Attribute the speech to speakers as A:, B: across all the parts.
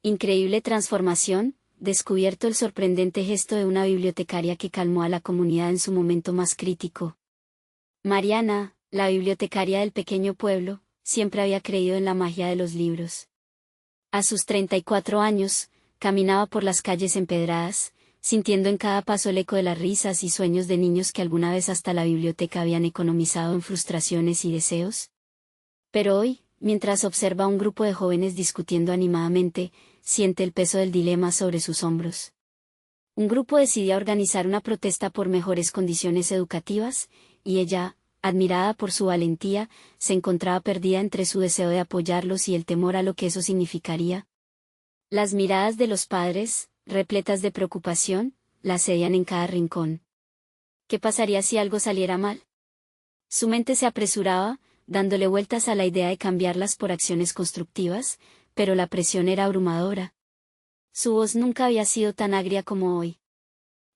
A: Increíble transformación, descubierto el sorprendente gesto de una bibliotecaria que calmó a la comunidad en su momento más crítico. Mariana, la bibliotecaria del pequeño pueblo, siempre había creído en la magia de los libros. A sus 34 años, caminaba por las calles empedradas, sintiendo en cada paso el eco de las risas y sueños de niños que alguna vez hasta la biblioteca habían economizado en frustraciones y deseos. Pero hoy, mientras observa a un grupo de jóvenes discutiendo animadamente, siente el peso del dilema sobre sus hombros. Un grupo decidía organizar una protesta por mejores condiciones educativas, y ella, admirada por su valentía, se encontraba perdida entre su deseo de apoyarlos y el temor a lo que eso significaría. Las miradas de los padres, repletas de preocupación, la seguían en cada rincón. ¿Qué pasaría si algo saliera mal? Su mente se apresuraba, dándole vueltas a la idea de cambiarlas por acciones constructivas, pero la presión era abrumadora. Su voz nunca había sido tan agria como hoy.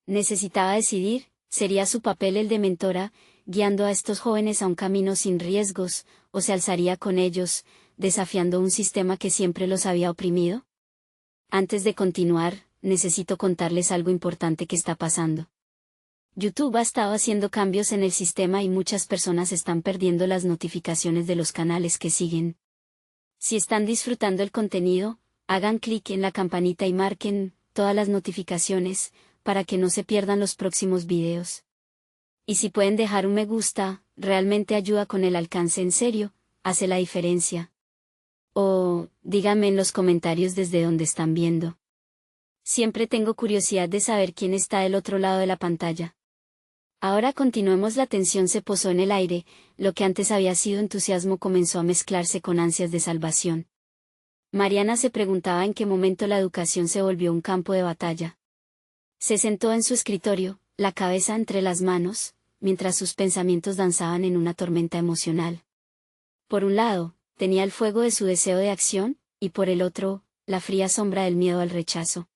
A: Necesitaba decidir, ¿sería su papel el de mentora, guiando a estos jóvenes a un camino sin riesgos, o se alzaría con ellos, desafiando un sistema que siempre los había oprimido? Antes de continuar, necesito contarles algo importante que está pasando. YouTube ha estado haciendo cambios en el sistema y muchas personas están perdiendo las notificaciones de los canales que siguen. Si están disfrutando el contenido, hagan clic en la campanita y marquen todas las notificaciones, para que no se pierdan los próximos videos. Y si pueden dejar un me gusta, realmente ayuda con el alcance, en serio, hace la diferencia. O, díganme en los comentarios desde donde están viendo. Siempre tengo curiosidad de saber quién está del otro lado de la pantalla. Ahora continuemos. La tensión se posó en el aire, lo que antes había sido entusiasmo comenzó a mezclarse con ansias de salvación. Mariana se preguntaba en qué momento la educación se volvió un campo de batalla. Se sentó en su escritorio, la cabeza entre las manos, mientras sus pensamientos danzaban en una tormenta emocional. Por un lado, tenía el fuego de su deseo de acción, y por el otro, la fría sombra del miedo al rechazo.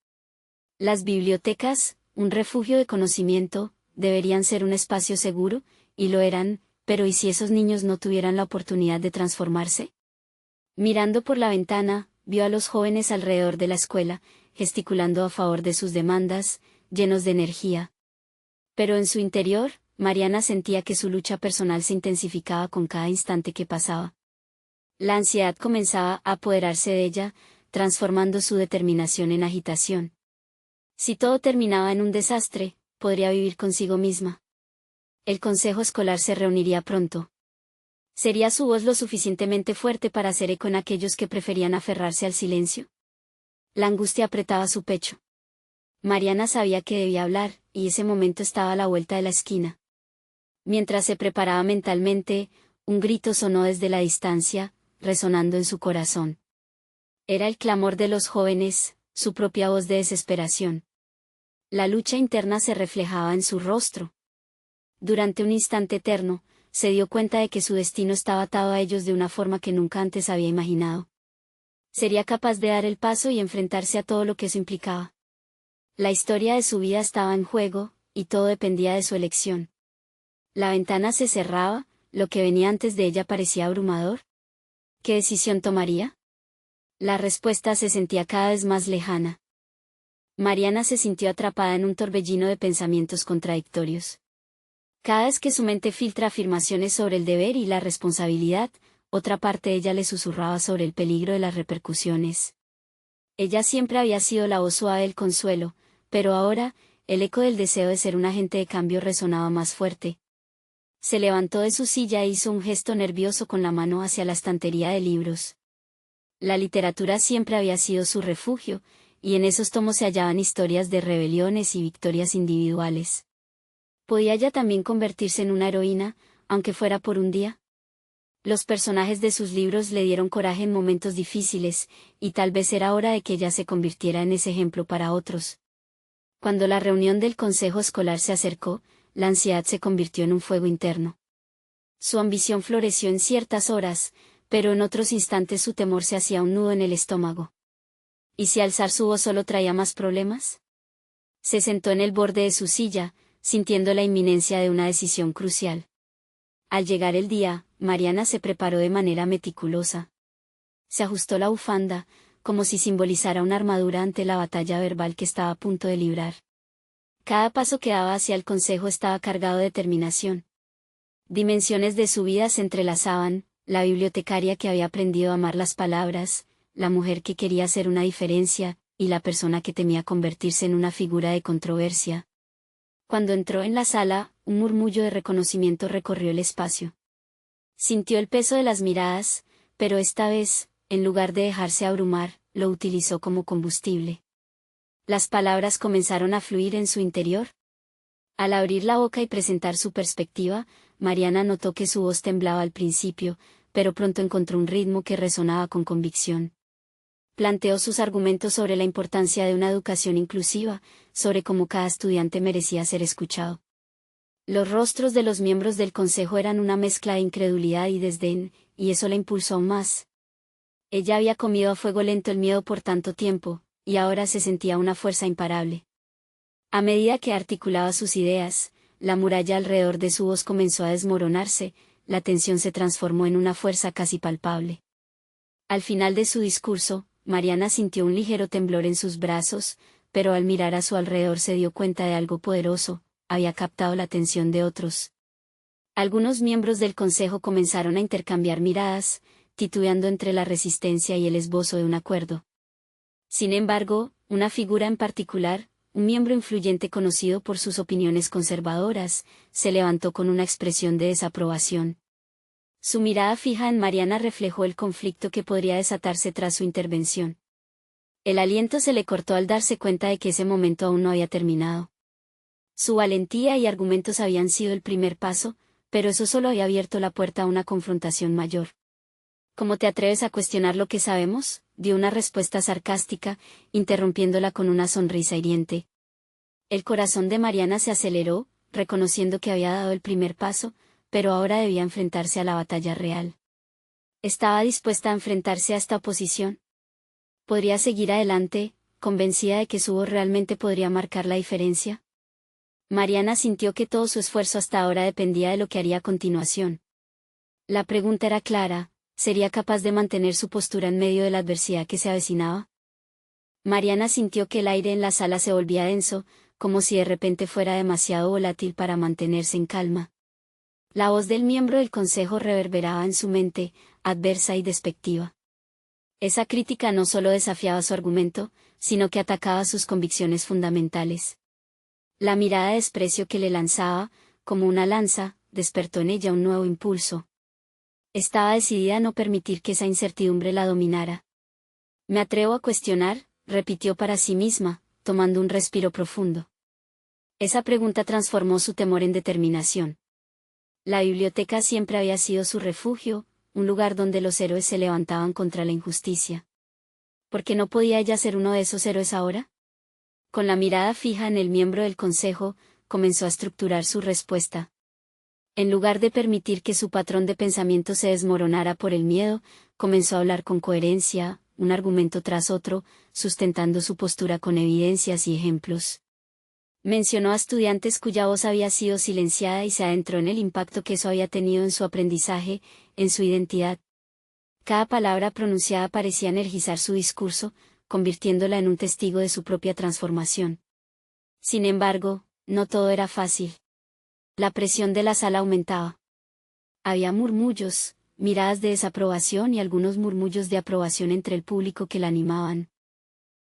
A: Las bibliotecas, un refugio de conocimiento, deberían ser un espacio seguro, y lo eran, pero ¿y si esos niños no tuvieran la oportunidad de transformarse? Mirando por la ventana, vio a los jóvenes alrededor de la escuela, gesticulando a favor de sus demandas, llenos de energía. Pero en su interior, Mariana sentía que su lucha personal se intensificaba con cada instante que pasaba. La ansiedad comenzaba a apoderarse de ella, transformando su determinación en agitación. Si todo terminaba en un desastre, podría vivir consigo misma. El consejo escolar se reuniría pronto. ¿Sería su voz lo suficientemente fuerte para hacer eco en aquellos que preferían aferrarse al silencio? La angustia apretaba su pecho. Mariana sabía que debía hablar, y ese momento estaba a la vuelta de la esquina. Mientras se preparaba mentalmente, un grito sonó desde la distancia, resonando en su corazón. Era el clamor de los jóvenes, su propia voz de desesperación. La lucha interna se reflejaba en su rostro. Durante un instante eterno, se dio cuenta de que su destino estaba atado a ellos de una forma que nunca antes había imaginado. Sería capaz de dar el paso y enfrentarse a todo lo que eso implicaba. La historia de su vida estaba en juego, y todo dependía de su elección. La ventana se cerraba, lo que venía antes de ella parecía abrumador. ¿Qué decisión tomaría? La respuesta se sentía cada vez más lejana. Mariana se sintió atrapada en un torbellino de pensamientos contradictorios. Cada vez que su mente filtra afirmaciones sobre el deber y la responsabilidad, otra parte de ella le susurraba sobre el peligro de las repercusiones. Ella siempre había sido la voz suave del consuelo, pero ahora, el eco del deseo de ser un agente de cambio resonaba más fuerte. Se levantó de su silla e hizo un gesto nervioso con la mano hacia la estantería de libros. La literatura siempre había sido su refugio, y en esos tomos se hallaban historias de rebeliones y victorias individuales. ¿Podía ella también convertirse en una heroína, aunque fuera por un día? Los personajes de sus libros le dieron coraje en momentos difíciles, y tal vez era hora de que ella se convirtiera en ese ejemplo para otros. Cuando la reunión del consejo escolar se acercó, la ansiedad se convirtió en un fuego interno. Su ambición floreció en ciertas horas, pero en otros instantes su temor se hacía un nudo en el estómago. ¿Y si alzar su voz solo traía más problemas? Se sentó en el borde de su silla, sintiendo la inminencia de una decisión crucial. Al llegar el día, Mariana se preparó de manera meticulosa. Se ajustó la bufanda, como si simbolizara una armadura ante la batalla verbal que estaba a punto de librar. Cada paso que daba hacia el consejo estaba cargado de determinación. Dimensiones de su vida se entrelazaban: la bibliotecaria que había aprendido a amar las palabras, la mujer que quería hacer una diferencia, y la persona que temía convertirse en una figura de controversia. Cuando entró en la sala, un murmullo de reconocimiento recorrió el espacio. Sintió el peso de las miradas, pero esta vez, en lugar de dejarse abrumar, lo utilizó como combustible. Las palabras comenzaron a fluir en su interior. Al abrir la boca y presentar su perspectiva, Mariana notó que su voz temblaba al principio, pero pronto encontró un ritmo que resonaba con convicción. Planteó sus argumentos sobre la importancia de una educación inclusiva, sobre cómo cada estudiante merecía ser escuchado. Los rostros de los miembros del consejo eran una mezcla de incredulidad y desdén, y eso la impulsó aún más. Ella había comido a fuego lento el miedo por tanto tiempo, y ahora se sentía una fuerza imparable. A medida que articulaba sus ideas, la muralla alrededor de su voz comenzó a desmoronarse, la tensión se transformó en una fuerza casi palpable. Al final de su discurso, Mariana sintió un ligero temblor en sus brazos, pero al mirar a su alrededor se dio cuenta de algo poderoso: había captado la atención de otros. Algunos miembros del consejo comenzaron a intercambiar miradas, titubeando entre la resistencia y el esbozo de un acuerdo. Sin embargo, una figura en particular, un miembro influyente conocido por sus opiniones conservadoras, se levantó con una expresión de desaprobación. Su mirada fija en Mariana reflejó el conflicto que podría desatarse tras su intervención. El aliento se le cortó al darse cuenta de que ese momento aún no había terminado. Su valentía y argumentos habían sido el primer paso, pero eso solo había abierto la puerta a una confrontación mayor. ¿Cómo te atreves a cuestionar lo que sabemos?, dio una respuesta sarcástica, interrumpiéndola con una sonrisa hiriente. El corazón de Mariana se aceleró, reconociendo que había dado el primer paso, pero ahora debía enfrentarse a la batalla real. ¿Estaba dispuesta a enfrentarse a esta oposición? ¿Podría seguir adelante, convencida de que su voz realmente podría marcar la diferencia? Mariana sintió que todo su esfuerzo hasta ahora dependía de lo que haría a continuación. La pregunta era clara: ¿sería capaz de mantener su postura en medio de la adversidad que se avecinaba? Mariana sintió que el aire en la sala se volvía denso, como si de repente fuera demasiado volátil para mantenerse en calma. La voz del miembro del consejo reverberaba en su mente, adversa y despectiva. Esa crítica no solo desafiaba su argumento, sino que atacaba sus convicciones fundamentales. La mirada de desprecio que le lanzaba, como una lanza, despertó en ella un nuevo impulso. Estaba decidida a no permitir que esa incertidumbre la dominara. «Me atrevo a cuestionar», repitió para sí misma, tomando un respiro profundo. Esa pregunta transformó su temor en determinación. La biblioteca siempre había sido su refugio, un lugar donde los héroes se levantaban contra la injusticia. ¿Por qué no podía ella ser uno de esos héroes ahora? Con la mirada fija en el miembro del consejo, comenzó a estructurar su respuesta. En lugar de permitir que su patrón de pensamiento se desmoronara por el miedo, comenzó a hablar con coherencia, un argumento tras otro, sustentando su postura con evidencias y ejemplos. Mencionó a estudiantes cuya voz había sido silenciada y se adentró en el impacto que eso había tenido en su aprendizaje, en su identidad. Cada palabra pronunciada parecía energizar su discurso, convirtiéndola en un testigo de su propia transformación. Sin embargo, no todo era fácil. La presión de la sala aumentaba. Había murmullos, miradas de desaprobación y algunos murmullos de aprobación entre el público que la animaban.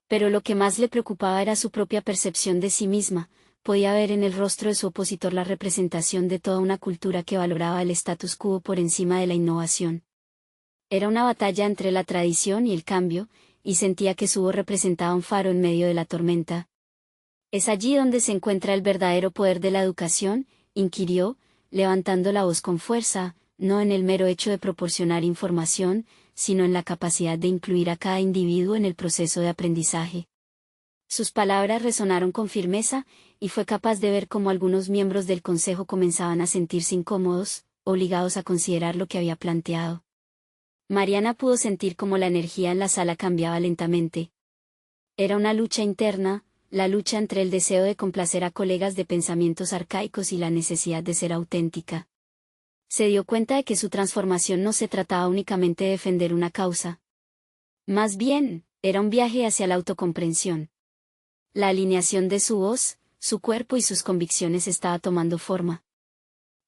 A: Pero lo que más le preocupaba era su propia percepción de sí misma. Podía ver en el rostro de su opositor la representación de toda una cultura que valoraba el status quo por encima de la innovación. Era una batalla entre la tradición y el cambio, y sentía que su voz representaba un faro en medio de la tormenta. «¿Es allí donde se encuentra el verdadero poder de la educación?», inquirió, levantando la voz con fuerza, no en el mero hecho de proporcionar información, sino en la capacidad de incluir a cada individuo en el proceso de aprendizaje. Sus palabras resonaron con firmeza, y fue capaz de ver cómo algunos miembros del consejo comenzaban a sentirse incómodos, obligados a considerar lo que había planteado. Mariana pudo sentir cómo la energía en la sala cambiaba lentamente. Era una lucha interna, la lucha entre el deseo de complacer a colegas de pensamientos arcaicos y la necesidad de ser auténtica. Se dio cuenta de que su transformación no se trataba únicamente de defender una causa. Más bien, Era un viaje hacia la autocomprensión. La alineación de su voz, su cuerpo y sus convicciones estaba tomando forma.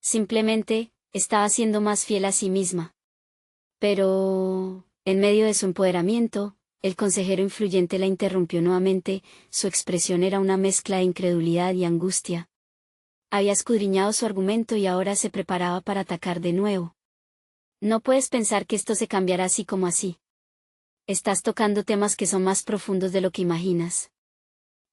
A: Simplemente, estaba siendo más fiel a sí misma. Pero, en medio de su empoderamiento, el consejero influyente la interrumpió nuevamente. Su expresión era una mezcla de incredulidad y angustia. Había escudriñado su argumento y ahora se preparaba para atacar de nuevo. No puedes pensar que esto se cambiará así como así. Estás tocando temas que son más profundos de lo que imaginas.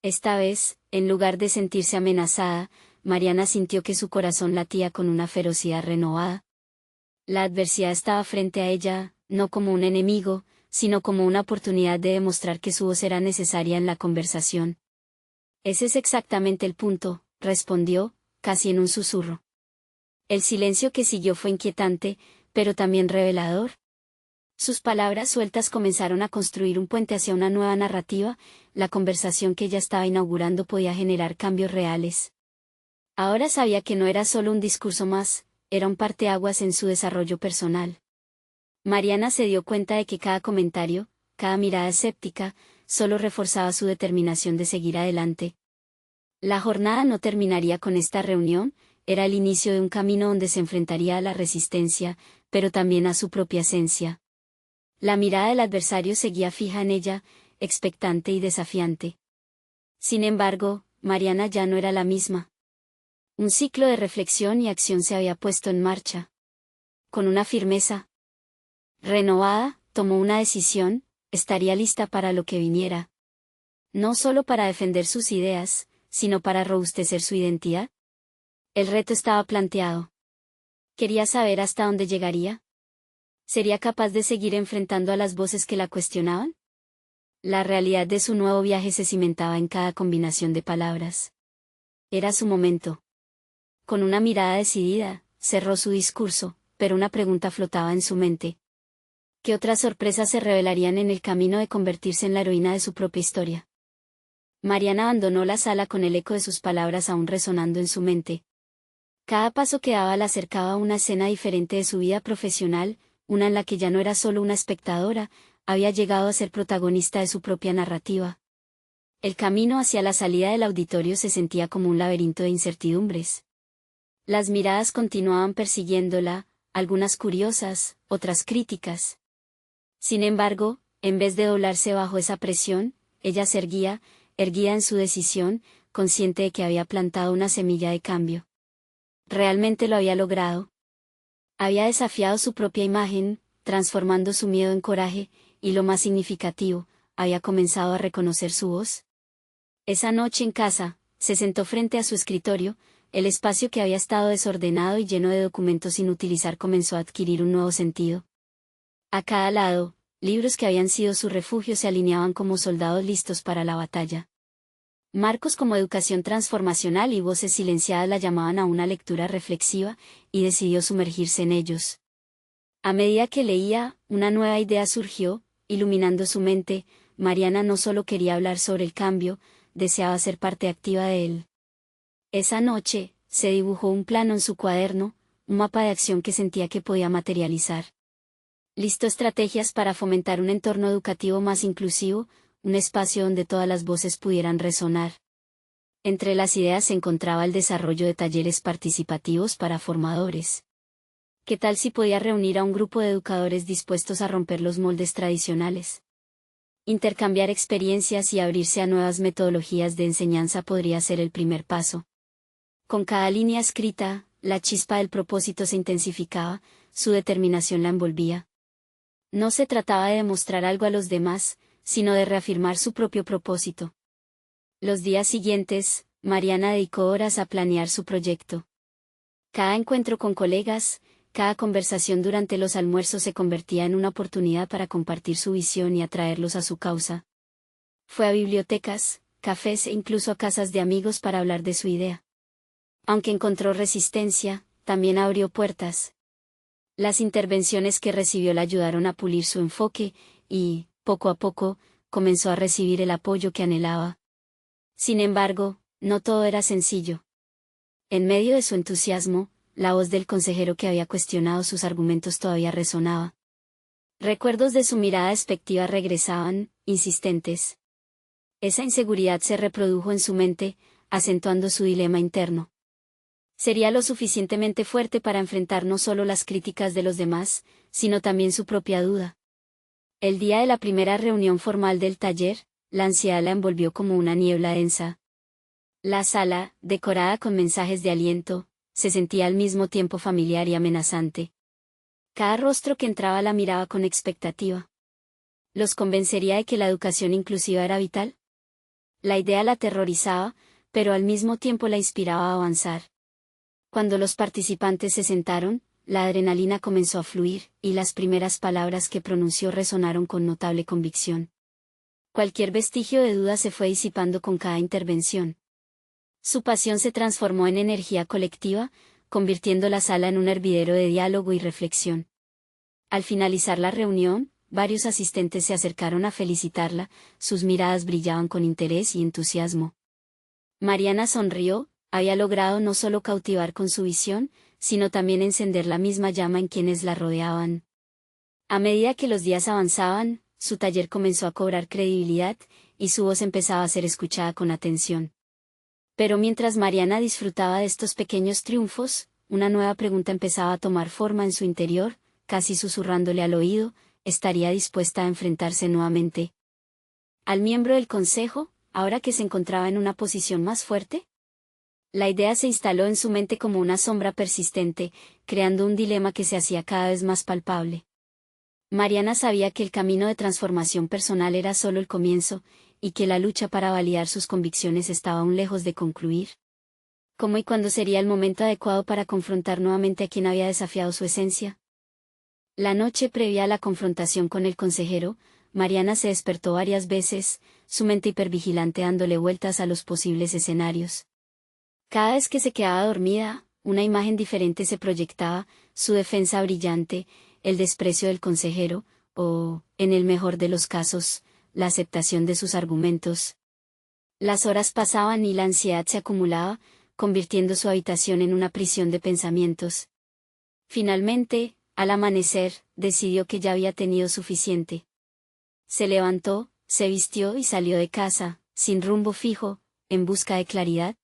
A: Esta vez, en lugar de sentirse amenazada, Mariana sintió que su corazón latía con una ferocidad renovada. La adversidad estaba frente a ella, no como un enemigo, sino como una oportunidad de demostrar que su voz era necesaria en la conversación. Ese es exactamente el punto, respondió, casi en un susurro. El silencio que siguió fue inquietante, pero también revelador. Sus palabras sueltas comenzaron a construir un puente hacia una nueva narrativa. La conversación que ella estaba inaugurando podía generar cambios reales. Ahora sabía que no era solo un discurso más, era un parteaguas en su desarrollo personal. Mariana se dio cuenta de que cada comentario, cada mirada escéptica, solo reforzaba su determinación de seguir adelante. La jornada no terminaría con esta reunión, era el inicio de un camino donde se enfrentaría a la resistencia, pero también a su propia esencia. La mirada del adversario seguía fija en ella, expectante y desafiante. Sin embargo, Mariana ya no era la misma. Un ciclo de reflexión y acción se había puesto en marcha. Con una firmeza renovada, tomó una decisión, estaría lista para lo que viniera. No solo para defender sus ideas, sino para robustecer su identidad. El reto estaba planteado. Quería saber hasta dónde llegaría. ¿Sería capaz de seguir enfrentando a las voces que la cuestionaban? La realidad de su nuevo viaje se cimentaba en cada combinación de palabras. Era su momento. Con una mirada decidida, cerró su discurso, pero una pregunta flotaba en su mente. ¿Qué otras sorpresas se revelarían en el camino de convertirse en la heroína de su propia historia? Mariana abandonó la sala con el eco de sus palabras aún resonando en su mente. Cada paso que daba la acercaba a una escena diferente de su vida profesional, una en la que ya no era solo una espectadora, había llegado a ser protagonista de su propia narrativa. El camino hacia la salida del auditorio se sentía como un laberinto de incertidumbres. Las miradas continuaban persiguiéndola, algunas curiosas, otras críticas. Sin embargo, en vez de doblarse bajo esa presión, ella se erguía, erguida en su decisión, consciente de que había plantado una semilla de cambio. Realmente lo había logrado. Había desafiado su propia imagen, transformando su miedo en coraje, y lo más significativo, había comenzado a reconocer su voz. Esa noche en casa, se sentó frente a su escritorio, el espacio que había estado desordenado y lleno de documentos sin utilizar comenzó a adquirir un nuevo sentido. A cada lado, libros que habían sido su refugio se alineaban como soldados listos para la batalla. Marcos como educación transformacional y voces silenciadas la llamaban a una lectura reflexiva, y decidió sumergirse en ellos. A medida que leía, una nueva idea surgió, iluminando su mente. Mariana no solo quería hablar sobre el cambio, deseaba ser parte activa de él. Esa noche, se dibujó un plano en su cuaderno, un mapa de acción que sentía que podía materializar. Listó estrategias para fomentar un entorno educativo más inclusivo, un espacio donde todas las voces pudieran resonar. Entre las ideas se encontraba el desarrollo de talleres participativos para formadores. ¿Qué tal si podía reunir a un grupo de educadores dispuestos a romper los moldes tradicionales? Intercambiar experiencias y abrirse a nuevas metodologías de enseñanza podría ser el primer paso. Con cada línea escrita, la chispa del propósito se intensificaba, su determinación la envolvía. No se trataba de demostrar algo a los demás, sino de reafirmar su propio propósito. Los días siguientes, Mariana dedicó horas a planear su proyecto. Cada encuentro con colegas, cada conversación durante los almuerzos se convertía en una oportunidad para compartir su visión y atraerlos a su causa. Fue a bibliotecas, cafés e incluso a casas de amigos para hablar de su idea. Aunque encontró resistencia, también abrió puertas. Las intervenciones que recibió la ayudaron a pulir su enfoque, y, poco a poco, comenzó a recibir el apoyo que anhelaba. Sin embargo, no todo era sencillo. En medio de su entusiasmo, la voz del consejero que había cuestionado sus argumentos todavía resonaba. Recuerdos de su mirada despectiva regresaban, insistentes. Esa inseguridad se reprodujo en su mente, acentuando su dilema interno. Sería lo suficientemente fuerte para enfrentar no solo las críticas de los demás, sino también su propia duda. El día de la primera reunión formal del taller, la ansiedad la envolvió como una niebla densa. La sala, decorada con mensajes de aliento, se sentía al mismo tiempo familiar y amenazante. Cada rostro que entraba la miraba con expectativa. ¿Los convencería de que la educación inclusiva era vital? La idea la aterrorizaba, pero al mismo tiempo la inspiraba a avanzar. Cuando los participantes se sentaron, la adrenalina comenzó a fluir, y las primeras palabras que pronunció resonaron con notable convicción. Cualquier vestigio de duda se fue disipando con cada intervención. Su pasión se transformó en energía colectiva, convirtiendo la sala en un hervidero de diálogo y reflexión. Al finalizar la reunión, varios asistentes se acercaron a felicitarla, sus miradas brillaban con interés y entusiasmo. Mariana sonrió, había logrado no solo cautivar con su visión, sino también encender la misma llama en quienes la rodeaban. A medida que los días avanzaban, su taller comenzó a cobrar credibilidad, y su voz empezaba a ser escuchada con atención. Pero mientras Mariana disfrutaba de estos pequeños triunfos, una nueva pregunta empezaba a tomar forma en su interior, casi susurrándole al oído, ¿estaría dispuesta a enfrentarse nuevamente al miembro del consejo, ahora que se encontraba en una posición más fuerte? La idea se instaló en su mente como una sombra persistente, creando un dilema que se hacía cada vez más palpable. Mariana sabía que el camino de transformación personal era solo el comienzo, y que la lucha para validar sus convicciones estaba aún lejos de concluir. ¿Cómo y cuándo sería el momento adecuado para confrontar nuevamente a quien había desafiado su esencia? La noche previa a la confrontación con el consejero, Mariana se despertó varias veces, su mente hipervigilante dándole vueltas a los posibles escenarios. Cada vez que se quedaba dormida, una imagen diferente se proyectaba, su defensa brillante, el desprecio del consejero, o, en el mejor de los casos, la aceptación de sus argumentos. Las horas pasaban y la ansiedad se acumulaba, convirtiendo su habitación en una prisión de pensamientos. Finalmente, al amanecer, decidió que ya había tenido suficiente. Se levantó, se vistió y salió de casa, sin rumbo fijo, en busca de claridad.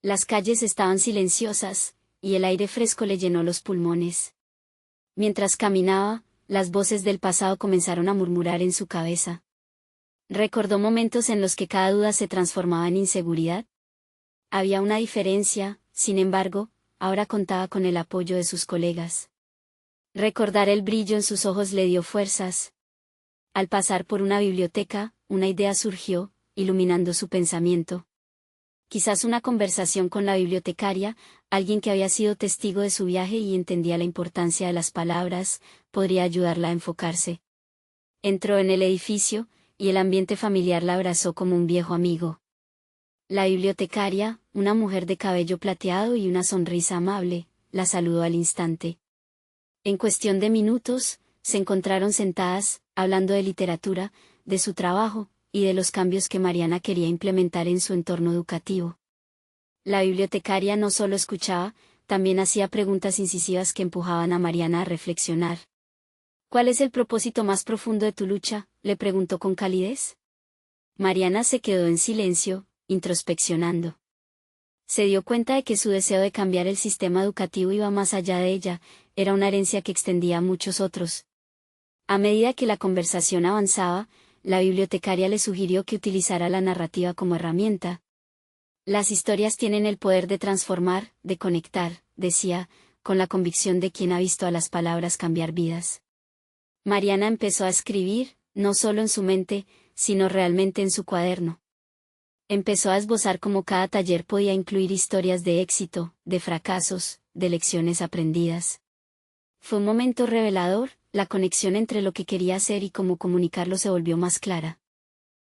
A: Las calles estaban silenciosas, y el aire fresco le llenó los pulmones. Mientras caminaba, las voces del pasado comenzaron a murmurar en su cabeza. Recordó momentos en los que cada duda se transformaba en inseguridad. Había una diferencia, sin embargo, ahora contaba con el apoyo de sus colegas. Recordar el brillo en sus ojos le dio fuerzas. Al pasar por una biblioteca, una idea surgió, iluminando su pensamiento. Quizás una conversación con la bibliotecaria, alguien que había sido testigo de su viaje y entendía la importancia de las palabras, podría ayudarla a enfocarse. Entró en el edificio, y el ambiente familiar la abrazó como un viejo amigo. La bibliotecaria, una mujer de cabello plateado y una sonrisa amable, la saludó al instante. En cuestión de minutos, se encontraron sentadas, hablando de literatura, de su trabajo, y de los cambios que Mariana quería implementar en su entorno educativo. La bibliotecaria no solo escuchaba, también hacía preguntas incisivas que empujaban a Mariana a reflexionar. ¿Cuál es el propósito más profundo de tu lucha?, le preguntó con calidez. Mariana se quedó en silencio, introspeccionando. Se dio cuenta de que su deseo de cambiar el sistema educativo iba más allá de ella, era una herencia que extendía a muchos otros. A medida que la conversación avanzaba, la bibliotecaria le sugirió que utilizara la narrativa como herramienta. Las historias tienen el poder de transformar, de conectar, decía, con la convicción de quien ha visto a las palabras cambiar vidas. Mariana empezó a escribir, no solo en su mente, sino realmente en su cuaderno. Empezó a esbozar cómo cada taller podía incluir historias de éxito, de fracasos, de lecciones aprendidas. Fue un momento revelador, la conexión entre lo que quería hacer y cómo comunicarlo se volvió más clara.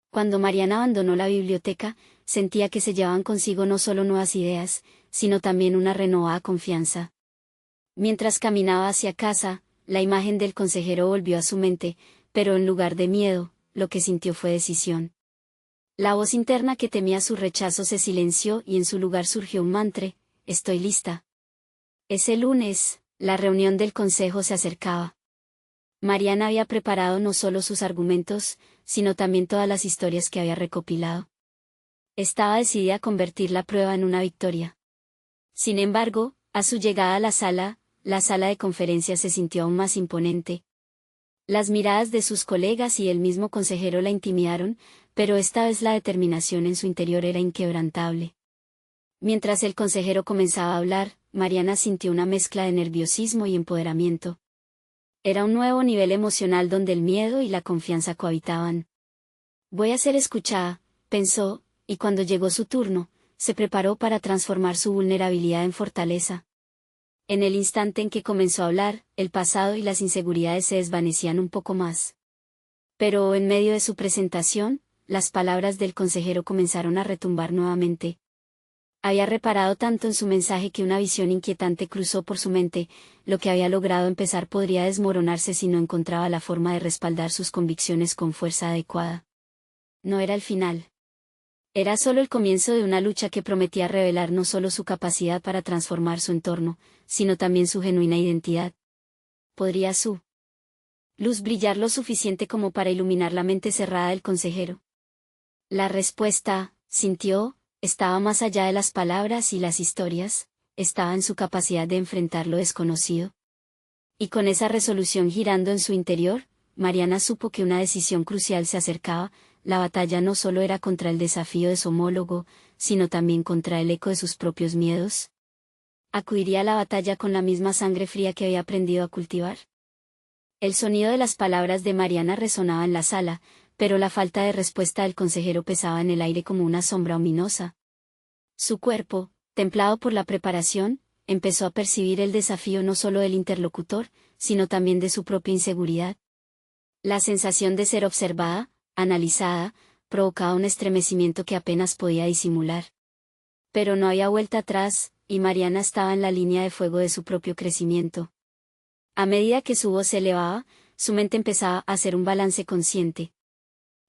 A: Cuando Mariana abandonó la biblioteca, sentía que se llevaban consigo no solo nuevas ideas, sino también una renovada confianza. Mientras caminaba hacia casa, la imagen del consejero volvió a su mente, pero en lugar de miedo, lo que sintió fue decisión. La voz interna que temía su rechazo se silenció y en su lugar surgió un mantra: estoy lista. Ese lunes, la reunión del consejo se acercaba. Mariana había preparado no solo sus argumentos, sino también todas las historias que había recopilado. Estaba decidida a convertir la prueba en una victoria. Sin embargo, a su llegada a la sala de conferencias se sintió aún más imponente. Las miradas de sus colegas y el mismo consejero la intimidaron, pero esta vez la determinación en su interior era inquebrantable. Mientras el consejero comenzaba a hablar, Mariana sintió una mezcla de nerviosismo y empoderamiento. Era un nuevo nivel emocional donde el miedo y la confianza cohabitaban. Voy a ser escuchada, pensó, y cuando llegó su turno, se preparó para transformar su vulnerabilidad en fortaleza. En el instante en que comenzó a hablar, el pasado y las inseguridades se desvanecían un poco más. Pero en medio de su presentación, las palabras del consejero comenzaron a retumbar nuevamente. Había reparado tanto en su mensaje que una visión inquietante cruzó por su mente: lo que había logrado empezar podría desmoronarse si no encontraba la forma de respaldar sus convicciones con fuerza adecuada. No era el final. Era solo el comienzo de una lucha que prometía revelar no solo su capacidad para transformar su entorno, sino también su genuina identidad. ¿Podría su luz brillar lo suficiente como para iluminar la mente cerrada del consejero? La respuesta, sintió, estaba más allá de las palabras y las historias, estaba en su capacidad de enfrentar lo desconocido. Y con esa resolución girando en su interior, Mariana supo que una decisión crucial se acercaba. La batalla no solo era contra el desafío de su homólogo, sino también contra el eco de sus propios miedos. ¿Acudiría a la batalla con la misma sangre fría que había aprendido a cultivar? El sonido de las palabras de Mariana resonaba en la sala, pero la falta de respuesta del consejero pesaba en el aire como una sombra ominosa. Su cuerpo, templado por la preparación, empezó a percibir el desafío no solo del interlocutor, sino también de su propia inseguridad. La sensación de ser observada, analizada, provocaba un estremecimiento que apenas podía disimular. Pero no había vuelta atrás, y Mariana estaba en la línea de fuego de su propio crecimiento. A medida que su voz se elevaba, su mente empezaba a hacer un balance consciente.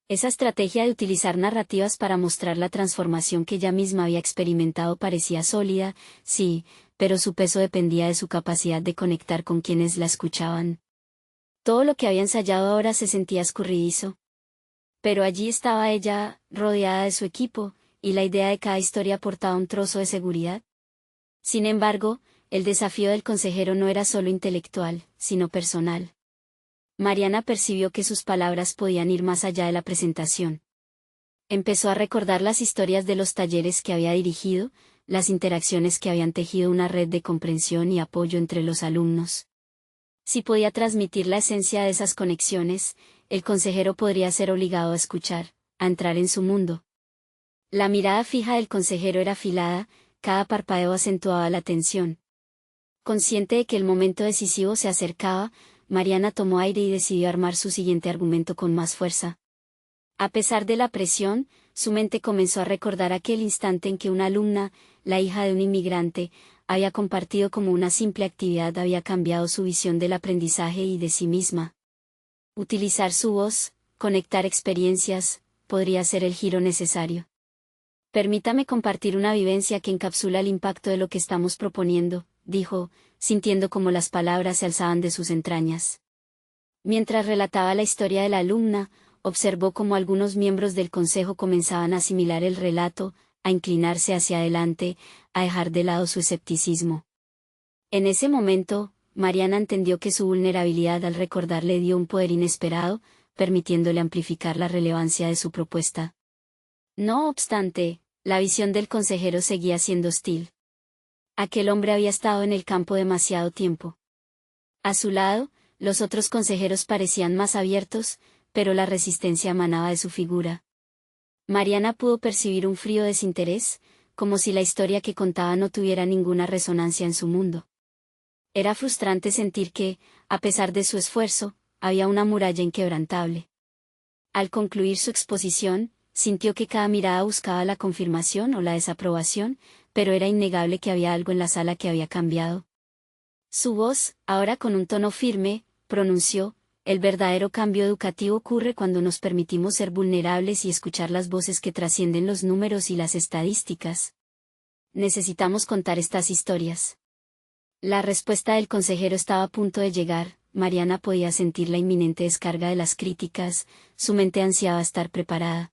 A: Esa estrategia de utilizar narrativas para mostrar la transformación que ella misma había experimentado parecía sólida, sí, pero su peso dependía de su capacidad de conectar con quienes la escuchaban. Todo lo que había ensayado ahora se sentía escurridizo. Pero allí estaba ella, rodeada de su equipo, y la idea de cada historia aportaba un trozo de seguridad. Sin embargo, el desafío del consejero no era solo intelectual, sino personal. Mariana percibió que sus palabras podían ir más allá de la presentación. Empezó a recordar las historias de los talleres que había dirigido, las interacciones que habían tejido una red de comprensión y apoyo entre los alumnos. Si podía transmitir la esencia de esas conexiones, el consejero podría ser obligado a escuchar, a entrar en su mundo. La mirada fija del consejero era afilada, cada parpadeo acentuaba la tensión. Consciente de que el momento decisivo se acercaba, Mariana tomó aire y decidió armar su siguiente argumento con más fuerza. A pesar de la presión, su mente comenzó a recordar aquel instante en que una alumna, la hija de un inmigrante, había compartido cómo una simple actividad había cambiado su visión del aprendizaje y de sí misma. Utilizar su voz, conectar experiencias, podría ser el giro necesario. Permítame compartir una vivencia que encapsula el impacto de lo que estamos proponiendo, dijo, sintiendo cómo las palabras se alzaban de sus entrañas. Mientras relataba la historia de la alumna, observó cómo algunos miembros del consejo comenzaban a asimilar el relato, a inclinarse hacia adelante, a dejar de lado su escepticismo. En ese momento, Mariana entendió que su vulnerabilidad al recordar le dio un poder inesperado, permitiéndole amplificar la relevancia de su propuesta. No obstante, la visión del consejero seguía siendo hostil. Aquel hombre había estado en el campo demasiado tiempo. A su lado, los otros consejeros parecían más abiertos, pero la resistencia emanaba de su figura. Mariana pudo percibir un frío desinterés, como si la historia que contaba no tuviera ninguna resonancia en su mundo. Era frustrante sentir que, a pesar de su esfuerzo, había una muralla inquebrantable. Al concluir su exposición, sintió que cada mirada buscaba la confirmación o la desaprobación, pero era innegable que había algo en la sala que había cambiado. Su voz, ahora con un tono firme, pronunció: el verdadero cambio educativo ocurre cuando nos permitimos ser vulnerables y escuchar las voces que trascienden los números y las estadísticas. Necesitamos contar estas historias. La respuesta del consejero estaba a punto de llegar, Mariana podía sentir la inminente descarga de las críticas, su mente ansiaba estar preparada.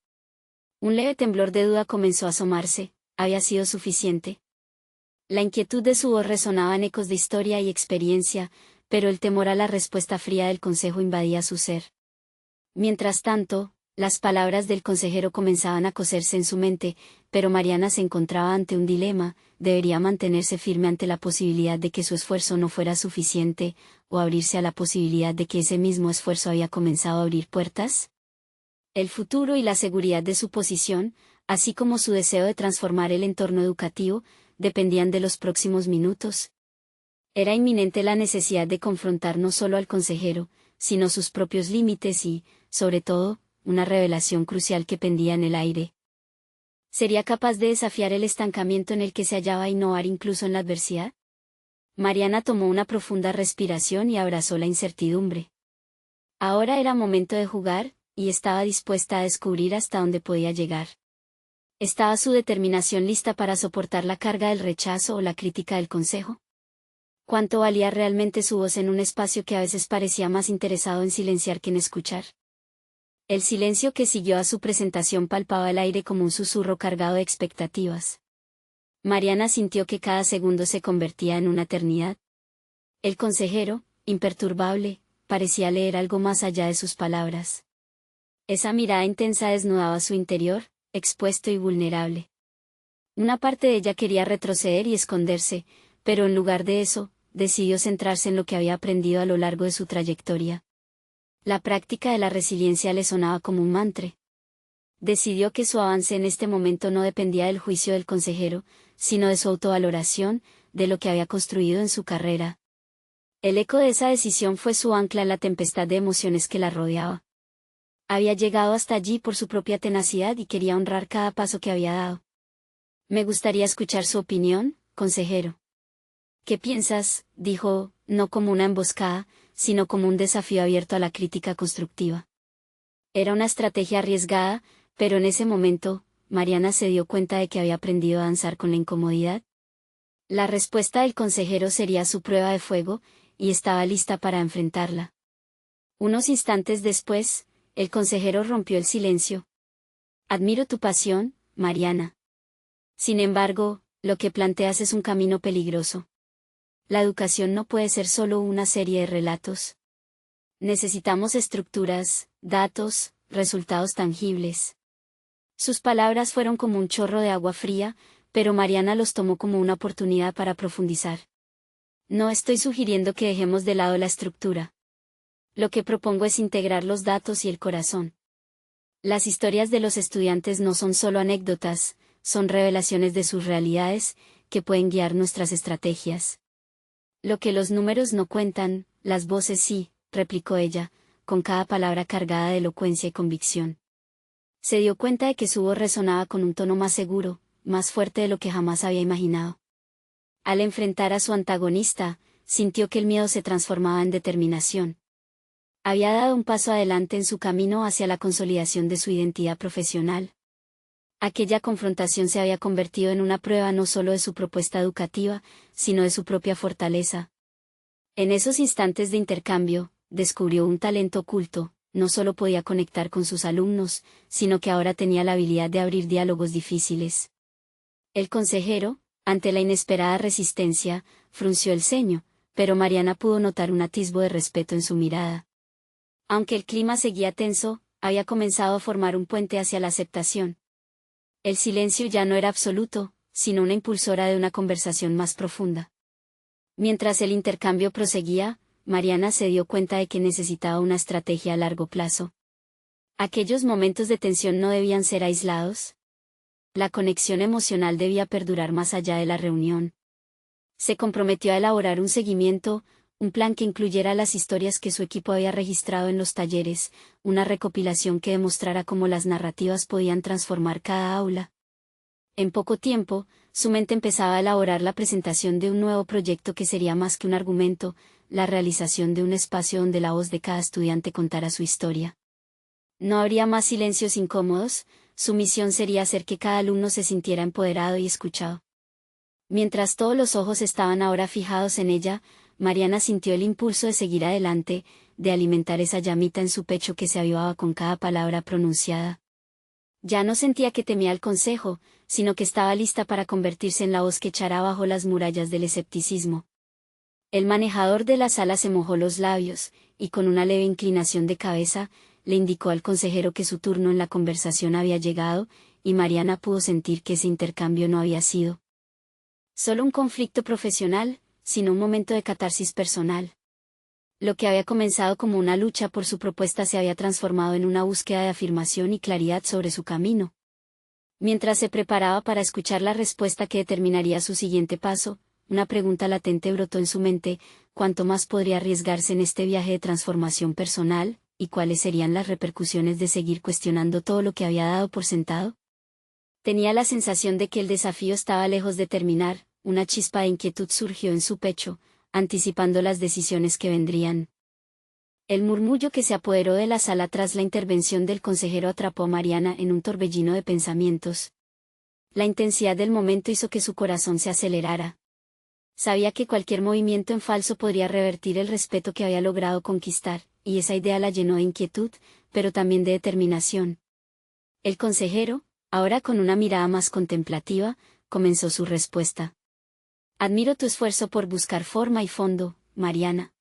A: Un leve temblor de duda comenzó a asomarse, ¿había sido suficiente? La inquietud de su voz resonaba en ecos de historia y experiencia, pero el temor a la respuesta fría del consejo invadía su ser. Mientras tanto, las palabras del consejero comenzaban a coserse en su mente, pero Mariana se encontraba ante un dilema: ¿debería mantenerse firme ante la posibilidad de que su esfuerzo no fuera suficiente, o abrirse a la posibilidad de que ese mismo esfuerzo había comenzado a abrir puertas? El futuro y la seguridad de su posición, así como su deseo de transformar el entorno educativo, dependían de los próximos minutos. Era inminente la necesidad de confrontar no solo al consejero, sino sus propios límites y, sobre todo, una revelación crucial que pendía en el aire. ¿Sería capaz de desafiar el estancamiento en el que se hallaba e innovar incluso en la adversidad? Mariana tomó una profunda respiración y abrazó la incertidumbre. Ahora era momento de jugar, y estaba dispuesta a descubrir hasta dónde podía llegar. ¿Estaba su determinación lista para soportar la carga del rechazo o la crítica del consejo? ¿Cuánto valía realmente su voz en un espacio que a veces parecía más interesado en silenciar que en escuchar? El silencio que siguió a su presentación palpaba el aire como un susurro cargado de expectativas. Mariana sintió que cada segundo se convertía en una eternidad. El consejero, imperturbable, parecía leer algo más allá de sus palabras. Esa mirada intensa desnudaba su interior, expuesto y vulnerable. Una parte de ella quería retroceder y esconderse, pero en lugar de eso, decidió centrarse en lo que había aprendido a lo largo de su trayectoria. La práctica de la resiliencia le sonaba como un mantra. Decidió que su avance en este momento no dependía del juicio del consejero, sino de su autovaloración, de lo que había construido en su carrera. El eco de esa decisión fue su ancla en la tempestad de emociones que la rodeaba. Había llegado hasta allí por su propia tenacidad y quería honrar cada paso que había dado. Me gustaría escuchar su opinión, consejero. ¿Qué piensas?, dijo, no como una emboscada, sino como un desafío abierto a la crítica constructiva. Era una estrategia arriesgada, pero en ese momento, Mariana se dio cuenta de que había aprendido a danzar con la incomodidad. La respuesta del consejero sería su prueba de fuego, y estaba lista para enfrentarla. Unos instantes después, el consejero rompió el silencio. Admiro tu pasión, Mariana. Sin embargo, lo que planteas es un camino peligroso. La educación no puede ser solo una serie de relatos. Necesitamos estructuras, datos, resultados tangibles. Sus palabras fueron como un chorro de agua fría, pero Mariana los tomó como una oportunidad para profundizar. No estoy sugiriendo que dejemos de lado la estructura. Lo que propongo es integrar los datos y el corazón. Las historias de los estudiantes no son solo anécdotas, son revelaciones de sus realidades, que pueden guiar nuestras estrategias. Lo que los números no cuentan, las voces sí, replicó ella, con cada palabra cargada de elocuencia y convicción. Se dio cuenta de que su voz resonaba con un tono más seguro, más fuerte de lo que jamás había imaginado. Al enfrentar a su antagonista, sintió que el miedo se transformaba en determinación. Había dado un paso adelante en su camino hacia la consolidación de su identidad profesional. Aquella confrontación se había convertido en una prueba no solo de su propuesta educativa, sino de su propia fortaleza. En esos instantes de intercambio, descubrió un talento oculto: no solo podía conectar con sus alumnos, sino que ahora tenía la habilidad de abrir diálogos difíciles. El consejero, ante la inesperada resistencia, frunció el ceño, pero Mariana pudo notar un atisbo de respeto en su mirada. Aunque el clima seguía tenso, había comenzado a formar un puente hacia la aceptación. El silencio ya no era absoluto, sino una impulsora de una conversación más profunda. Mientras el intercambio proseguía, Mariana se dio cuenta de que necesitaba una estrategia a largo plazo. Aquellos momentos de tensión no debían ser aislados. La conexión emocional debía perdurar más allá de la reunión. Se comprometió a elaborar un seguimiento, un plan que incluyera las historias que su equipo había registrado en los talleres, una recopilación que demostrara cómo las narrativas podían transformar cada aula. En poco tiempo, su mente empezaba a elaborar la presentación de un nuevo proyecto que sería más que un argumento, la realización de un espacio donde la voz de cada estudiante contara su historia. No habría más silencios incómodos, su misión sería hacer que cada alumno se sintiera empoderado y escuchado. Mientras todos los ojos estaban ahora fijados en ella, Mariana sintió el impulso de seguir adelante, de alimentar esa llamita en su pecho que se avivaba con cada palabra pronunciada. Ya no sentía que temía el consejo, sino que estaba lista para convertirse en la voz que echara abajo las murallas del escepticismo. El manejador de la sala se mojó los labios, y con una leve inclinación de cabeza, le indicó al consejero que su turno en la conversación había llegado, y Mariana pudo sentir que ese intercambio no había sido solo un conflicto profesional, sino un momento de catarsis personal. Lo que había comenzado como una lucha por su propuesta se había transformado en una búsqueda de afirmación y claridad sobre su camino. Mientras se preparaba para escuchar la respuesta que determinaría su siguiente paso, una pregunta latente brotó en su mente: ¿cuánto más podría arriesgarse en este viaje de transformación personal, y cuáles serían las repercusiones de seguir cuestionando todo lo que había dado por sentado? Tenía la sensación de que el desafío estaba lejos de terminar. Una chispa de inquietud surgió en su pecho, anticipando las decisiones que vendrían. El murmullo que se apoderó de la sala tras la intervención del consejero atrapó a Mariana en un torbellino de pensamientos. La intensidad del momento hizo que su corazón se acelerara. Sabía que cualquier movimiento en falso podría revertir el respeto que había logrado conquistar, y esa idea la llenó de inquietud, pero también de determinación. El consejero, ahora con una mirada más contemplativa, comenzó su respuesta. Admiro tu esfuerzo por buscar forma y fondo, Mariana.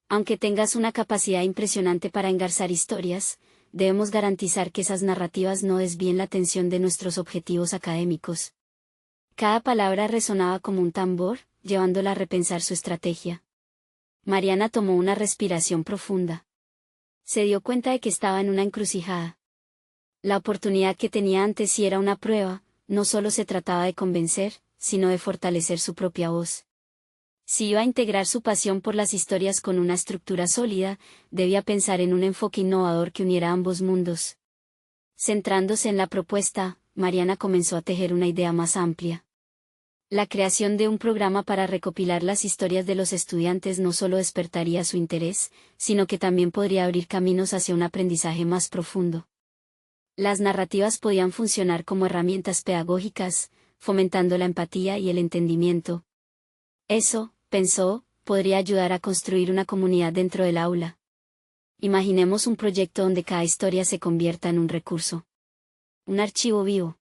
A: Aunque tengas una capacidad impresionante para engarzar historias, debemos garantizar que esas narrativas no desvíen la atención de nuestros objetivos académicos. Cada palabra resonaba como un tambor, llevándola a repensar su estrategia. Mariana tomó una respiración profunda. Se dio cuenta de que estaba en una encrucijada. La oportunidad que tenía ante sí era una prueba, no solo se trataba de convencer, sino de fortalecer su propia voz. Si iba a integrar su pasión por las historias con una estructura sólida, debía pensar en un enfoque innovador que uniera ambos mundos. Centrándose en la propuesta, Mariana comenzó a tejer una idea más amplia. La creación de un programa para recopilar las historias de los estudiantes no solo despertaría su interés, sino que también podría abrir caminos hacia un aprendizaje más profundo. Las narrativas podían funcionar como herramientas pedagógicas, fomentando la empatía y el entendimiento. Eso, pensó, podría ayudar a construir una comunidad dentro del aula. Imaginemos un proyecto donde cada historia se convierta en un recurso. Un archivo vivo.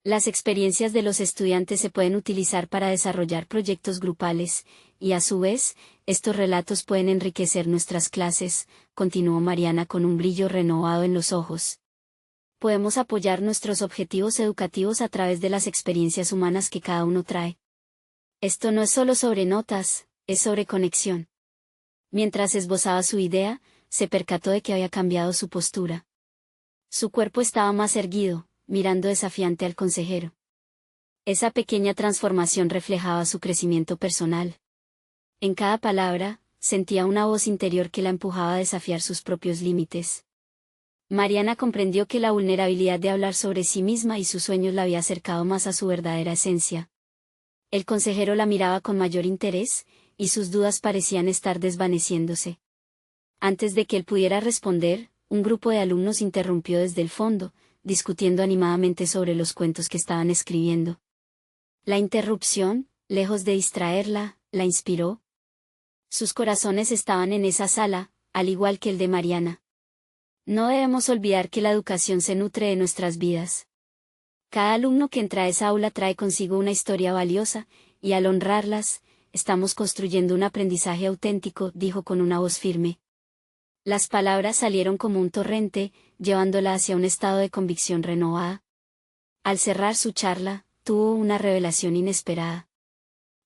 A: Las experiencias de los estudiantes se pueden utilizar para desarrollar proyectos grupales, y a su vez, estos relatos pueden enriquecer nuestras clases, continuó Mariana con un brillo renovado en los ojos. Podemos apoyar nuestros objetivos educativos a través de las experiencias humanas que cada uno trae. Esto no es solo sobre notas, es sobre conexión. Mientras esbozaba su idea, se percató de que había cambiado su postura. Su cuerpo estaba más erguido, mirando desafiante al consejero. Esa pequeña transformación reflejaba su crecimiento personal. En cada palabra, sentía una voz interior que la empujaba a desafiar sus propios límites. Mariana comprendió que la vulnerabilidad de hablar sobre sí misma y sus sueños la había acercado más a su verdadera esencia. El consejero la miraba con mayor interés, y sus dudas parecían estar desvaneciéndose. Antes de que él pudiera responder, un grupo de alumnos interrumpió desde el fondo, discutiendo animadamente sobre los cuentos que estaban escribiendo. La interrupción, lejos de distraerla, la inspiró. Sus corazones estaban en esa sala, al igual que el de Mariana. No debemos olvidar que la educación se nutre de nuestras vidas. Cada alumno que entra a esa aula trae consigo una historia valiosa, y al honrarlas, estamos construyendo un aprendizaje auténtico, dijo con una voz firme. Las palabras salieron como un torrente, llevándola hacia un estado de convicción renovada. Al cerrar su charla, tuvo una revelación inesperada.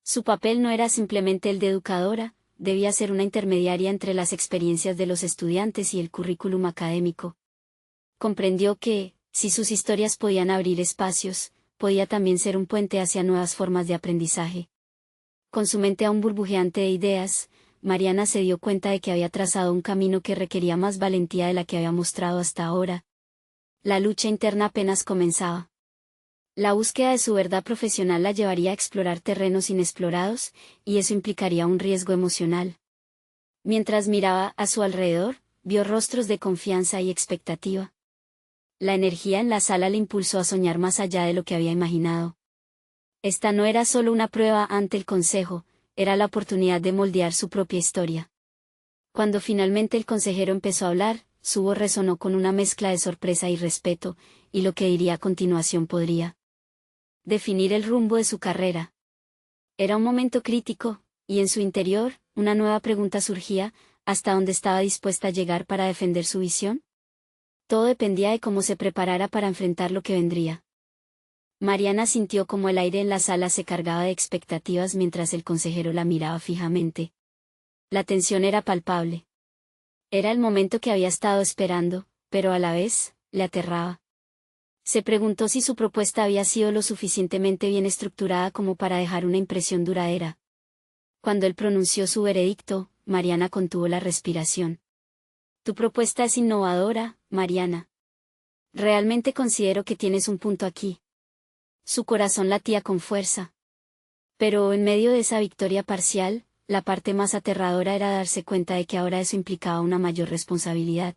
A: Su papel no era simplemente el de educadora, debía ser una intermediaria entre las experiencias de los estudiantes y el currículum académico. Comprendió que, si sus historias podían abrir espacios, podía también ser un puente hacia nuevas formas de aprendizaje. Con su mente aún burbujeante de ideas, Mariana se dio cuenta de que había trazado un camino que requería más valentía de la que había mostrado hasta ahora. La lucha interna apenas comenzaba. La búsqueda de su verdad profesional la llevaría a explorar terrenos inexplorados, y eso implicaría un riesgo emocional. Mientras miraba a su alrededor, vio rostros de confianza y expectativa. La energía en la sala le impulsó a soñar más allá de lo que había imaginado. Esta no era solo una prueba ante el consejo, era la oportunidad de moldear su propia historia. Cuando finalmente el consejero empezó a hablar, su voz resonó con una mezcla de sorpresa y respeto, y lo que diría a continuación podría definir el rumbo de su carrera. Era un momento crítico, y en su interior, una nueva pregunta surgía: ¿hasta dónde estaba dispuesta a llegar para defender su visión? Todo dependía de cómo se preparara para enfrentar lo que vendría. Mariana sintió como el aire en la sala se cargaba de expectativas mientras el consejero la miraba fijamente. La tensión era palpable. Era el momento que había estado esperando, pero a la vez, le aterraba. Se preguntó si su propuesta había sido lo suficientemente bien estructurada como para dejar una impresión duradera. Cuando él pronunció su veredicto, Mariana contuvo la respiración. Tu propuesta es innovadora, Mariana. Realmente considero que tienes un punto aquí. Su corazón latía con fuerza. Pero en medio de esa victoria parcial, la parte más aterradora era darse cuenta de que ahora eso implicaba una mayor responsabilidad.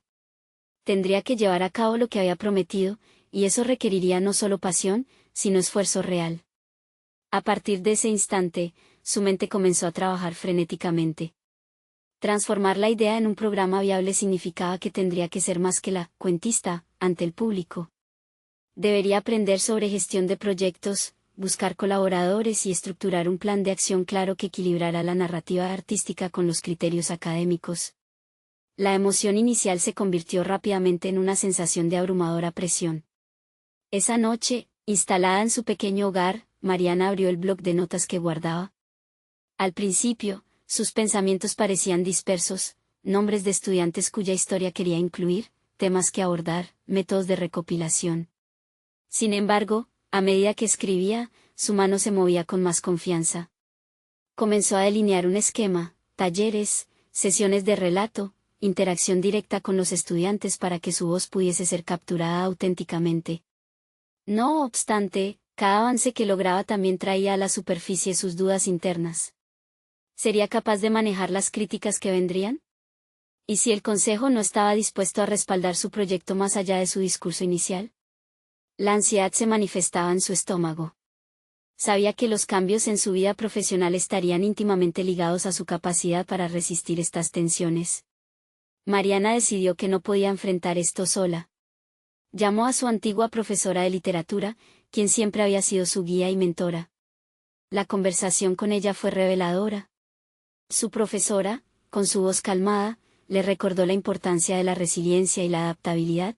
A: Tendría que llevar a cabo lo que había prometido, y eso requeriría no solo pasión, sino esfuerzo real. A partir de ese instante, su mente comenzó a trabajar frenéticamente. Transformar la idea en un programa viable significaba que tendría que ser más que la cuentista ante el público. Debería aprender sobre gestión de proyectos, buscar colaboradores y estructurar un plan de acción claro que equilibrara la narrativa artística con los criterios académicos. La emoción inicial se convirtió rápidamente en una sensación de abrumadora presión. Esa noche, instalada en su pequeño hogar, Mariana abrió el bloc de notas que guardaba. Al principio, sus pensamientos parecían dispersos: nombres de estudiantes cuya historia quería incluir, temas que abordar, métodos de recopilación. Sin embargo, a medida que escribía, su mano se movía con más confianza. Comenzó a delinear un esquema: talleres, sesiones de relato, interacción directa con los estudiantes para que su voz pudiese ser capturada auténticamente. No obstante, cada avance que lograba también traía a la superficie sus dudas internas. ¿Sería capaz de manejar las críticas que vendrían? ¿Y si el consejo no estaba dispuesto a respaldar su proyecto más allá de su discurso inicial? La ansiedad se manifestaba en su estómago. Sabía que los cambios en su vida profesional estarían íntimamente ligados a su capacidad para resistir estas tensiones. Mariana decidió que no podía enfrentar esto sola. Llamó a su antigua profesora de literatura, quien siempre había sido su guía y mentora. La conversación con ella fue reveladora. Su profesora, con su voz calmada, le recordó la importancia de la resiliencia y la adaptabilidad.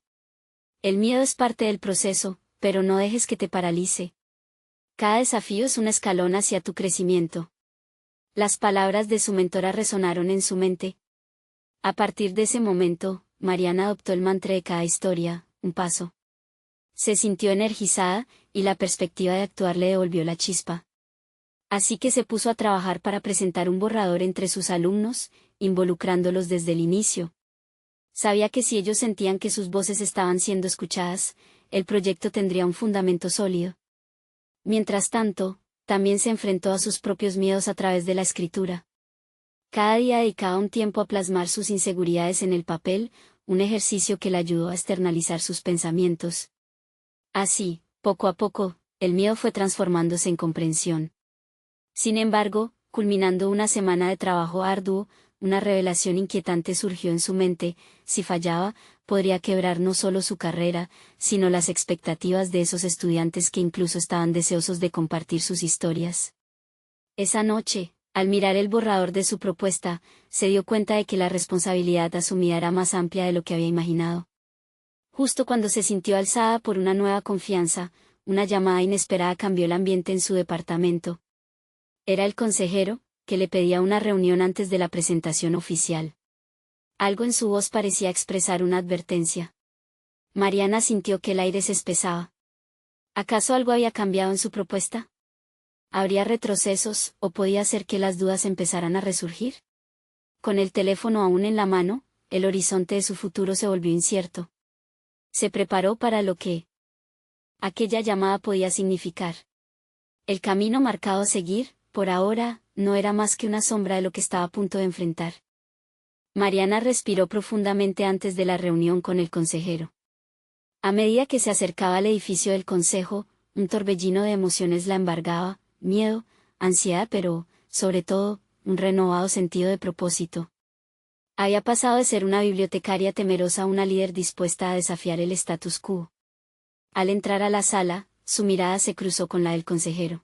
A: El miedo es parte del proceso, pero no dejes que te paralice. Cada desafío es un escalón hacia tu crecimiento. Las palabras de su mentora resonaron en su mente. A partir de ese momento, Mariana adoptó el mantra de cada historia: un paso. Se sintió energizada, y la perspectiva de actuar le devolvió la chispa. Así que se puso a trabajar para presentar un borrador entre sus alumnos, involucrándolos desde el inicio. Sabía que si ellos sentían que sus voces estaban siendo escuchadas, el proyecto tendría un fundamento sólido. Mientras tanto, también se enfrentó a sus propios miedos a través de la escritura. Cada día dedicaba un tiempo a plasmar sus inseguridades en el papel, un ejercicio que le ayudó a externalizar sus pensamientos. Así, poco a poco, el miedo fue transformándose en comprensión. Sin embargo, culminando una semana de trabajo arduo, una revelación inquietante surgió en su mente: si fallaba, podría quebrar no solo su carrera, sino las expectativas de esos estudiantes que incluso estaban deseosos de compartir sus historias. Esa noche, al mirar el borrador de su propuesta, se dio cuenta de que la responsabilidad asumida era más amplia de lo que había imaginado. Justo cuando se sintió alzada por una nueva confianza, una llamada inesperada cambió el ambiente en su departamento. Era el consejero, que le pedía una reunión antes de la presentación oficial. Algo en su voz parecía expresar una advertencia. Mariana sintió que el aire se espesaba. ¿Acaso algo había cambiado en su propuesta? ¿Habría retrocesos, o podía ser que las dudas empezaran a resurgir? Con el teléfono aún en la mano, el horizonte de su futuro se volvió incierto. Se preparó para lo que aquella llamada podía significar. El camino marcado a seguir, por ahora, no era más que una sombra de lo que estaba a punto de enfrentar. Mariana respiró profundamente antes de la reunión con el consejero. A medida que se acercaba al edificio del consejo, un torbellino de emociones la embargaba: miedo, ansiedad, pero, sobre todo, un renovado sentido de propósito. Había pasado de ser una bibliotecaria temerosa a una líder dispuesta a desafiar el status quo. Al entrar a la sala, su mirada se cruzó con la del consejero.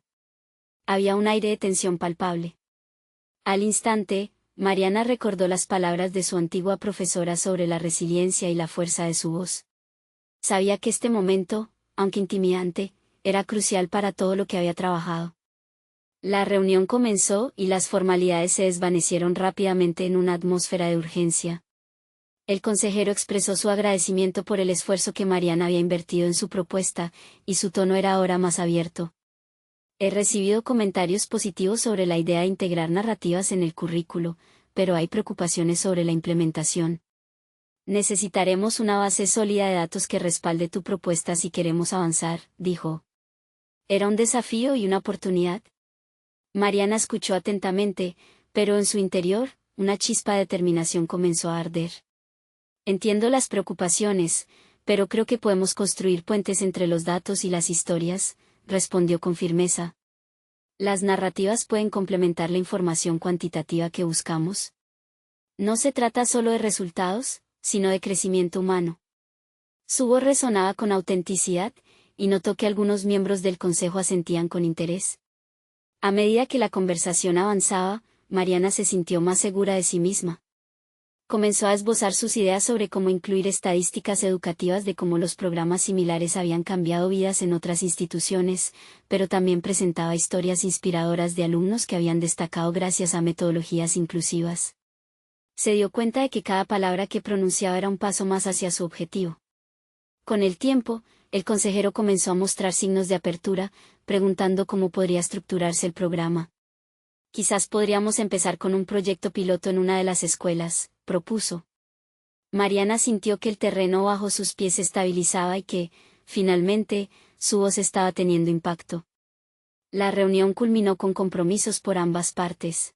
A: Había un aire de tensión palpable. Al instante, Mariana recordó las palabras de su antigua profesora sobre la resiliencia y la fuerza de su voz. Sabía que este momento, aunque intimidante, era crucial para todo lo que había trabajado. La reunión comenzó y las formalidades se desvanecieron rápidamente en una atmósfera de urgencia. El consejero expresó su agradecimiento por el esfuerzo que Mariana había invertido en su propuesta, y su tono era ahora más abierto. He recibido comentarios positivos sobre la idea de integrar narrativas en el currículo, pero hay preocupaciones sobre la implementación. Necesitaremos una base sólida de datos que respalde tu propuesta si queremos avanzar, dijo. ¿Era un desafío y una oportunidad? Mariana escuchó atentamente, pero en su interior, una chispa de determinación comenzó a arder. Entiendo las preocupaciones, pero creo que podemos construir puentes entre los datos y las historias, respondió con firmeza. Las narrativas pueden complementar la información cuantitativa que buscamos. No se trata solo de resultados, sino de crecimiento humano. Su voz resonaba con autenticidad, y notó que algunos miembros del consejo asentían con interés. A medida que la conversación avanzaba, Mariana se sintió más segura de sí misma. Comenzó a esbozar sus ideas sobre cómo incluir estadísticas educativas de cómo los programas similares habían cambiado vidas en otras instituciones, pero también presentaba historias inspiradoras de alumnos que habían destacado gracias a metodologías inclusivas. Se dio cuenta de que cada palabra que pronunciaba era un paso más hacia su objetivo. Con el tiempo, el consejero comenzó a mostrar signos de apertura, preguntando cómo podría estructurarse el programa. Quizás podríamos empezar con un proyecto piloto en una de las escuelas, propuso. Mariana sintió que el terreno bajo sus pies se estabilizaba y que, finalmente, su voz estaba teniendo impacto. La reunión culminó con compromisos por ambas partes.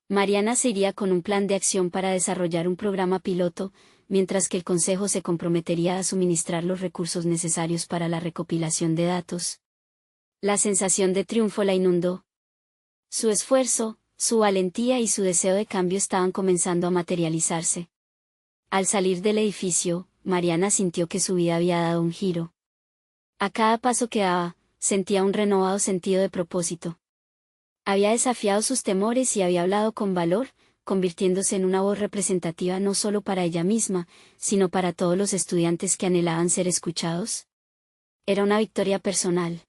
A: Mariana se iría con un plan de acción para desarrollar un programa piloto, mientras que el Consejo se comprometería a suministrar los recursos necesarios para la recopilación de datos. La sensación de triunfo la inundó. Su esfuerzo, su valentía y su deseo de cambio estaban comenzando a materializarse. Al salir del edificio, Mariana sintió que su vida había dado un giro. A cada paso que daba, sentía un renovado sentido de propósito. Había desafiado sus temores y había hablado con valor, convirtiéndose en una voz representativa no solo para ella misma, sino para todos los estudiantes que anhelaban ser escuchados. Era una victoria personal.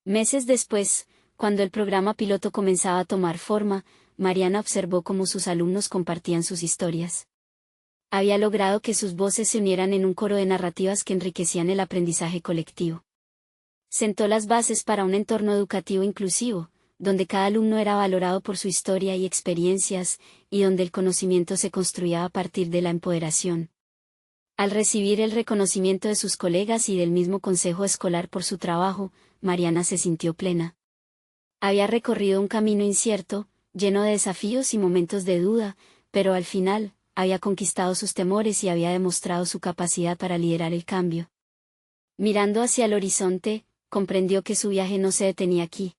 A: Meses después, cuando el programa piloto comenzaba a tomar forma, Mariana observó cómo sus alumnos compartían sus historias. Había logrado que sus voces se unieran en un coro de narrativas que enriquecían el aprendizaje colectivo. Sentó las bases para un entorno educativo inclusivo, donde cada alumno era valorado por su historia y experiencias, y donde el conocimiento se construía a partir de la empoderación. Al recibir el reconocimiento de sus colegas y del mismo consejo escolar por su trabajo, Mariana se sintió plena. Había recorrido un camino incierto, lleno de desafíos y momentos de duda, pero al final, había conquistado sus temores y había demostrado su capacidad para liderar el cambio. Mirando hacia el horizonte, comprendió que su viaje no se detenía aquí.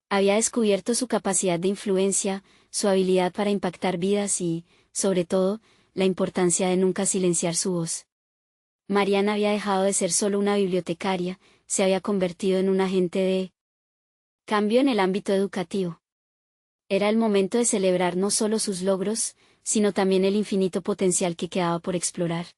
A: Había descubierto su capacidad de influencia, su habilidad para impactar vidas y, sobre todo, la importancia de nunca silenciar su voz. Mariana había dejado de ser solo una bibliotecaria, se había convertido en un agente de cambio en el ámbito educativo. Era el momento de celebrar no solo sus logros, sino también el infinito potencial que quedaba por explorar.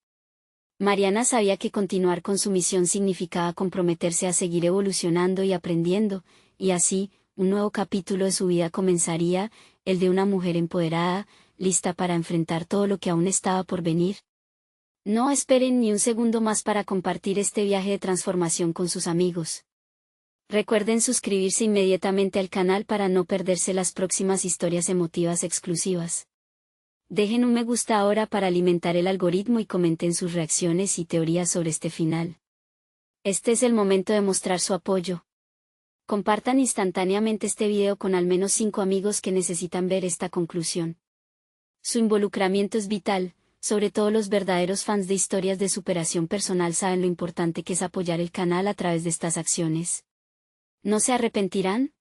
A: Mariana sabía que continuar con su misión significaba comprometerse a seguir evolucionando y aprendiendo, y así, un nuevo capítulo de su vida comenzaría, el de una mujer empoderada, lista para enfrentar todo lo que aún estaba por venir. No esperen ni un segundo más para compartir este viaje de transformación con sus amigos. Recuerden suscribirse inmediatamente al canal para no perderse las próximas historias emotivas exclusivas. Dejen un me gusta ahora para alimentar el algoritmo y comenten sus reacciones y teorías sobre este final. Este es el momento de mostrar su apoyo. Compartan instantáneamente este video con al menos 5 amigos que necesitan ver esta conclusión. Su involucramiento es vital, sobre todo los verdaderos fans de historias de superación personal saben lo importante que es apoyar el canal a través de estas acciones. ¿No se arrepentirán?